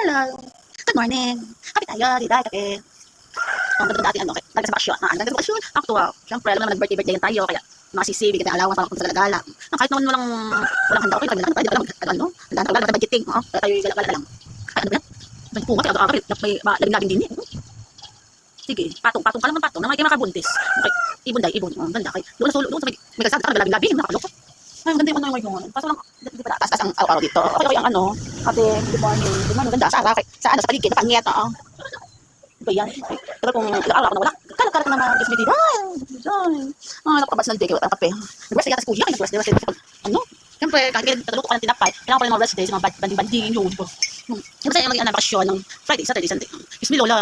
Hello. Good morning. Happy tayo, di tayo, kape. Ang ganda dati, ano, lagi sa bakasyon. Ang ganda sa bakasyon. Actual. Siyempre, alam naman, nag-birthday yan tayo, kaya mga sisi, bigyan tayo alawan, parang sa gala. Kahit naman walang handa, okay, kaganda, pwede ka lang, handa na, wala budgeting, kaya tayo gala lang. Ay, ano ba yan? May bunga, kaya may laging din eh. Sige, patong ka naman patong, na may makabuntis. Okay, ibon, ganda, kay doon sa may kalsada, labing, nakakaloko. Ay, maganda yung ano yung ngayon. Kaso lang, di ba taas ang araw-araw dito. Okay, ang ano, ate, good morning, ganda, sa paligid, napangit, Ba yan? Pero kung araw ako na wala, kalak-kalak na mga dismiti. Napakabats na dito, kape. Nag-rest day yata sa kuya, nag-rest day. Ano? Siyempre, kahit natulog ko ng tinapay, kailangan ko rin mga rest days, mga banding-banding, yun. Kasi yung mga bakasyon ng Friday, Saturday, Sunday. Is me lola.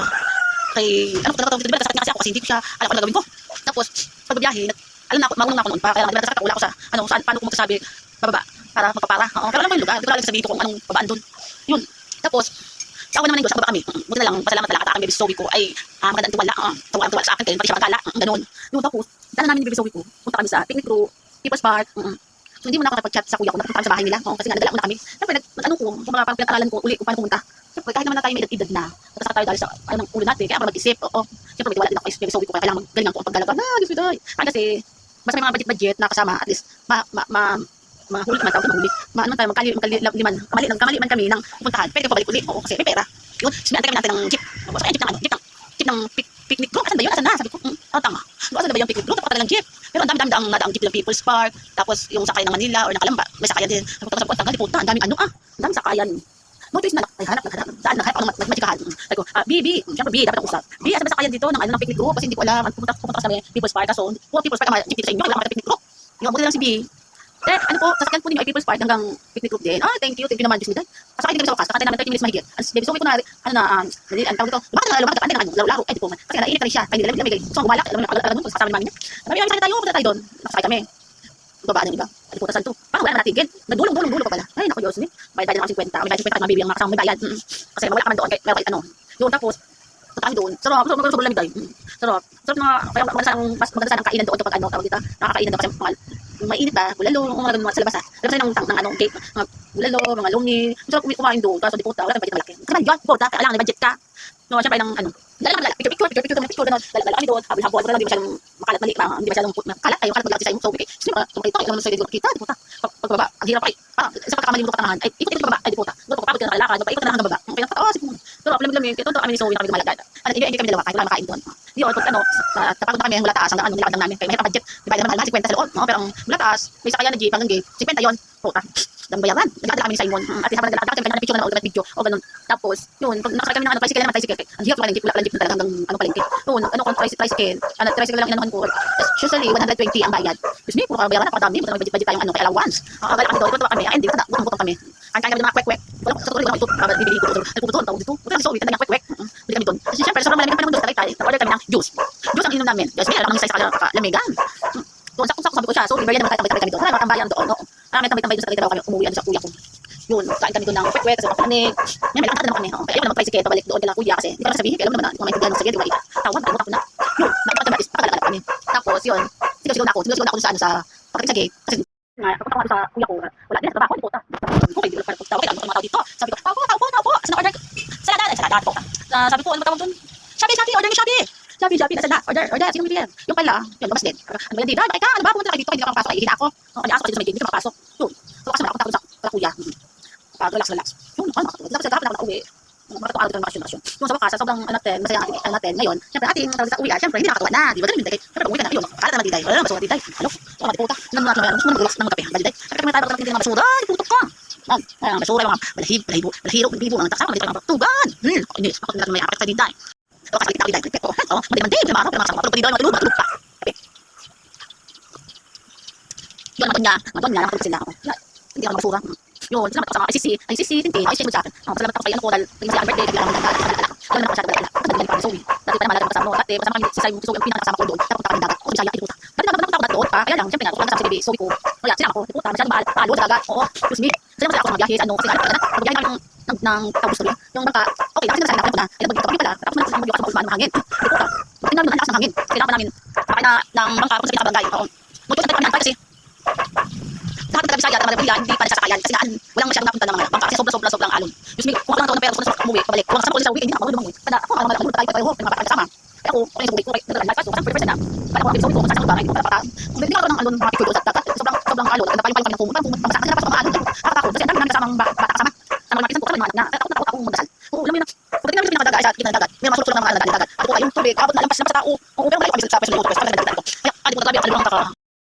Kay, ano ko talaga, diba, nasakit niya kasi ako kasi hindi ko siya alam ko na gawin ko. Tapos, pagbabiyahe, alam na ako, marunong na ako noon pa, kaya diba, nasakit ako, wala ako sa, saan, paano ko magsasabi, bababa, para magpapara. Pero alam mo yung lugar, di ko lang sabihin ko kung anong babaan doon. Yun. Tapos, sa awan naman yung Diyos, baba kami. Buti na lang, pasalamat talaga at aking baby Zoe ko ay magandang tuwala. Tuwala sa akin kayo, pati siya magkala. Ganun. Yun, tapos, dala namin yung baby Zoe ko. Punta kami sa picnic crew, People's Park. So, hindi mo na ako napag-chat sa kuya ko, napunta kami sa bahay nila. Kasi nga, nadala ko na kami. Siyempre, ano ko, kung parang pinag-aralan ko uli kung paano pumunta. Siyempre, kahit naman na tayo may edad na, tapos tayo dahil sa ng ulo natin, kaya ako mag-isip. Siyempre, may wala din ako kay baby Zoe ko, kaya kailangan galingan ko ang paggalaga. Diyos ko day. Kasi, basta may mga budget na kasama, at least, mahuli man tawag na mahuli. Ano tayo, kamali man kami ng pupuntahan. Pwede ko pabalik ulit. Kasi may pera. Yun, sinantay kami natin ng jeep. Tapos, jeep ng picnic group. Asan ba yun? Asan na? Sabi ko, tanga. Asan na ba yung picnic group? Tapos talagang jeep. Pero ang dami-dami ang jeep ng People's Park. Tapos, yung sakay ng Manila or ng Kalamba. May sakayan din. Sabi ko, tanga, di puta. Ang daming ang daming sakayan. No choice na, ay hanap. Daan na, hanap ako ng matikahan. Sabi ko, B, siyempre B, dapat ang usap. B, asan ba sakayan dito ng picnic group? Kasi hindi ko alam. Pupunta sa People's Park. Kaso, People's Park ang jeep dito sa inyo. Kailangan picnic group. Yung buti lang si B. Ano po, sasakyan po ninyo ay People's Park hanggang picnic group din. Thank you naman, Disney. Kasakay din kami sa wakas, kakatay namin 30 minutes mahigit. Baby, so ko na, ang tawag dito, bakit na lumabas ka, laro, di po man. Kasi naiinit ka rin siya, tayo nilamig, so gumalak, alam mo na, kasama ni mami niya. Sabi namin tayo, punta tayo doon, nakasakay kami. Babaan ng iba, ay puta saan to, parang wala na natigil, nagdulong pa pala. Ay, naku, Diyos ni, bayad ng 50, may bayad 50 mga baby ang makasama may bayad. Kasi wala ka man doon, kaya ano, yun tapos, punta kami doon, sarap lamig tayo. Sarap na, kaya maganda sana ang kainan doon kapag tawag dito, nakakainan daw kasi mainit ba, bulalo, mga ganun sa labas labas ng cake, mga bulalo, mga lungi, sarap kumain doon, kaso di puta, wala kang budget malaki. Kasi yun, puta, kailangan may budget ka. No, syempre ng dala, picture, dala kami doon, habol, wala, hindi masyadong makalat mali, hindi masyadong kalat, ayaw kalat maglalagay sa iyo, so, kasi kung ito, alam mo sa iyo, kita, di puta, pagbaba, ang hirap ay, isa pagkakamali mo katanahan, ay, ikot pababa, ay di puta, doon pagpapagod ka na kalakad, ikot na hanggang baba, kaya sige mo, pero alam kaya ito kami ni Zoe na kami gumalagad, hindi kami dalawa, kahit wala makain doon. Yun, tapagod na kami mula taas hanggang nilakad lang namin, kaya mahirap ang budget, di ba naman mahal 50 sa loob, pero mula taas, may sakayan na jeep hanggang gate, 50 yun, puta, dang bayaran, nagkakadala kami ni Simon, at habang naglalakad kami na picture na video, o ganun, tapos, yun, pag nakasakay kami ng tricycle naman, ang hirap ng jeep, wala jeep na talaga hanggang palengke, yun, kung tricycle lang inanuhan ko, usually 120 ang bayad, tapos may puro bayaran, nakadami, buta may budget tayong kay allowance, kagala kami doon, kami, hindi, butang kami, ang kaya kami ng mga kwek-kwek, wala ko sa tuloy, ito, bibili ko, nagpuputuan, tawag dito, buta si Zoe, tanda ng kwek-kwek, bili kami doon, kasi syempre, sobrang malamig ang panahon doon sa Tagaytay, order kami ng juice ang inom namin, kasi alam namin sa kalamigan, doon sakto sabi ko siya, so libre naman tambay kami doon, wala tambayan doon, may tambay doon sa Tagaytay kami, umuwi sa kuya ko, yun, kain kami doon ng kwek-kwek, kasi panik, may lakad naman kami, kaya ayaw naman tricycle, pabalik doon kala kuya, kasi hindi ko na sabihin, kaya alam naman, kung may tugyan mo sige, di ba, tawag, tawag ko na, yun, nakapagtabatis, pagkalala kami, tapos yun, sigaw na ako doon sa pagkakit sa gate, kasi papunta ko sa kuya ko, wala din, sa trabaho, di po ta, okay, di ko lang pagtawag, kaya ano mga tao dito, sabi ko, tao po, saan order, salada po, sabi ko, ano matawag doon, Shopee, order ni Shopee, nasa na, order, sino bibili yan? Yung pala, yun, labas din. Ano ba yan, Dida? Bakit ka? Ano ba? Pumunta ka dito, hindi ka makapasok, ay, hina ako. Hindi ako kasi sa may gate, hindi ka makapasok. Yun, so kasi ako takot sa kuya. Relax. Yun, nakakatawa. Dapat sa dapat na uwi. Makatawag ako ng bakasyon. Yung sa wakas, sobrang masaya natin ngayon. Siyempre, ating tawag sa uwi, siyempre, hindi nakakatawa na. Di ba? Ganun din, siyempre, uwi ka na, yun, kalat naman Diday. Basura Diday. Ano? Mga puta. Ano naman naman, gusto mo mag-relax ng kape. Diday. Kaya kami tayo bakit natin mga basura, putok ka. Basura, mga balahibo, mga taksama, mga pagtugan. Inis, bakit natin may apat sa Diday. O kasi kita kita ko. Mandi, pero mga sama pero pag dito lupa. Yun naman niya, nakatulog sila ako. Hindi ako basura. Yun, salamat ako sa mga ICC, tintin, ICC mo sa akin. Salamat ako kay ano ko dahil naging sa birthday, kaya lang nagdala. Alam na ko siya nagdala. Kasi nagdala para sa uwi. Dati pa naman lagi kasama ko. Dati kasama kami si Simon, ang pinakasama ko doon. Tapos punta kami dagat. O, Bisaya, puta. Dati naman ako doon. Kaya lang, siyempre nga, kung kasama si baby, sorry ko. Kaya sinama ko, puta, masyadong palo sa dagat. Oo, excuse me. Sinama ako sa mga biyahe sa ano, kasi ano, pagbiyahe namin ng Taubos tuloy. Yung bangka, okay, kasi nasa ko na. Ay, nagbagay pala. Tapos naman yung ako sa hangin. Puta. Hindi namin ang lakas ng hangin. Kailangan namin ng bangka kung sa pinakabangay. Oo. Mutuwa sa tayo kasi lahat ng kaya at mga hindi pa nasasakayan kasi nga walang masyadong napunta ng mga bangka kasi sobrang alon. Diyos me, kung ako lang taon ng pera, gusto na umuwi, pabalik. Kung kasama ko sa weekend, hindi ako lumangoy. Kada ako, mga tayo pareho, may mga kasama. Kaya ako, kung sa week, nagdala life, so kasama first na. Kaya ako, sa week ko, kasama ko ba, hindi ko para kung hindi ako ng alon, mga picture sa dagat, sobrang alon, ang payo kami ng pumunta, pamasa kasi napasok mga alon, nakakatakot kasi ang dami namin kasamang bata kasama. Sama mapisan ko kami na takot akong magdasal. Oo, alam mo yun, pag namin sa dagat, sa dagat, may mga sulok-sulok ng mga dagat. Ako pa yung tubig, abot na lampas sa tao. Oo, pero malayo kami sa pwesto ng utos, kaya adi ko tabi, ako ka